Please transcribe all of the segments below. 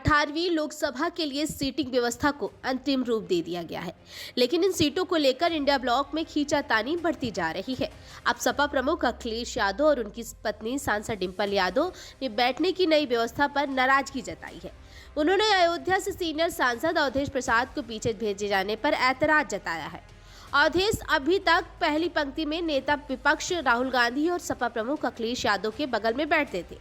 18वीं लोकसभा के लिए सीटिंग व्यवस्था को अंतिम रूप दे दिया गया है, लेकिन इन सीटों को लेकर इंडिया ब्लॉक में खींचातानी बढ़ती जा रही है। अब सपा प्रमुख अखिलेश यादव और उनकी पत्नी सांसद डिंपल यादव ने बैठने की नई व्यवस्था पर नाराजगी जताई है। उन्होंने अयोध्या से सीनियर सांसद अवधेश प्रसाद को पीछे भेजे जाने पर ऐतराज जताया है। अवधेश अभी तक पहली पंक्ति में नेता विपक्ष राहुल गांधी और सपा प्रमुख अखिलेश यादव के बगल में बैठते थे।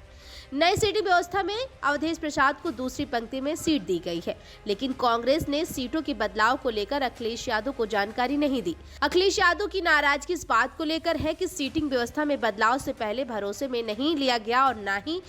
नई सीटिंग व्यवस्था में अवधेश प्रसाद को दूसरी पंक्ति में सीट दी गई है, लेकिन कांग्रेस ने सीटों के बदलाव को लेकर अखिलेश यादव को जानकारी नहीं दी। अखिलेश यादव की नाराजगी इस बात को लेकर है कि सीटिंग व्यवस्था में बदलाव से पहले भरोसे में नहीं लिया गया और न ही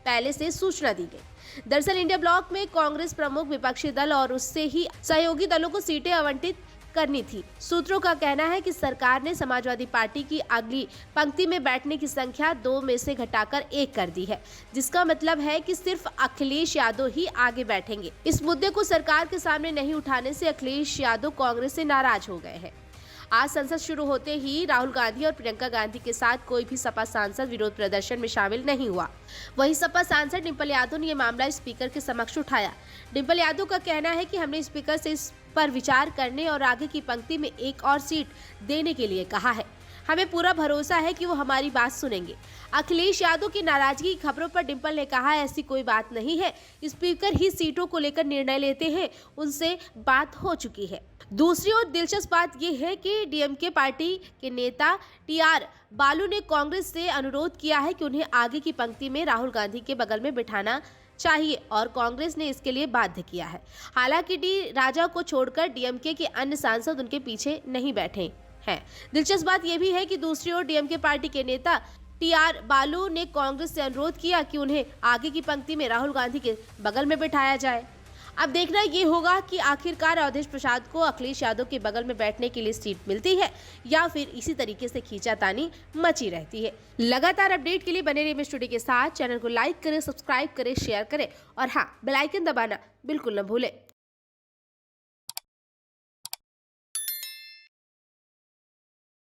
पहले से सूचना दी गई। दरअसल इंडिया ब्लॉक में कांग्रेस प्रमुख विपक्षी दल और उससे ही सहयोगी दलों को सीटें आवंटित करनी थी। सूत्रों का कहना है कि सरकार ने समाजवादी पार्टी की अगली पंक्ति में बैठने की संख्या 2 में से घटाकर 1 कर दी है, जिसका मतलब है कि सिर्फ अखिलेश यादव ही आगे बैठेंगे। इस मुद्दे को सरकार के सामने नहीं उठाने से अखिलेश यादव कांग्रेस से नाराज हो गए हैं। आज संसद शुरू होते ही राहुल गांधी और प्रियंका गांधी के साथ कोई भी सपा सांसद विरोध प्रदर्शन में शामिल नहीं हुआ। वहीं सपा सांसद डिंपल यादव ने यह मामला स्पीकर के समक्ष उठाया। डिंपल यादव का कहना है कि हमने स्पीकर से इस पर विचार करने और आगे की पंक्ति में एक और सीट देने के लिए कहा है। हमें पूरा भरोसा है कि वो हमारी बात सुनेंगे। अखिलेश यादव की नाराजगी की खबरों पर डिंपल ने कहा, ऐसी कोई बात नहीं है, स्पीकर ही सीटों को लेकर निर्णय लेते हैं, उनसे बात हो चुकी है। दूसरी ओर दिलचस्प बात यह है कि डीएमके पार्टी के नेता टीआर बालू ने कांग्रेस से अनुरोध किया है कि उन्हें आगे की पंक्ति में राहुल गांधी के बगल में बिठाना चाहिए और कांग्रेस ने इसके लिए बाध्य किया है। हालांकि डी राजा को छोड़कर डीएमके के अन्य सांसद उनके पीछे नहीं बैठे हैं। दिलचस्प बात यह भी है कि दूसरी ओर डीएमके पार्टी के नेता टीआर बालू ने कांग्रेस से अनुरोध किया कि उन्हें आगे की पंक्ति में राहुल गांधी के बगल में बिठाया जाए। अब देखना ये होगा कि आखिरकार अवधेश प्रसाद को अखिलेश यादव के बगल में बैठने के लिए सीट मिलती है या फिर इसी तरीके से खींचातानी मची रहती है। लगातार अपडेट के लिए बने रहिए स्टूडियो के साथ। चैनल को लाइक करें, सब्सक्राइब करें, शेयर करें और हाँ, बेल आइकन दबाना बिल्कुल न भूलें।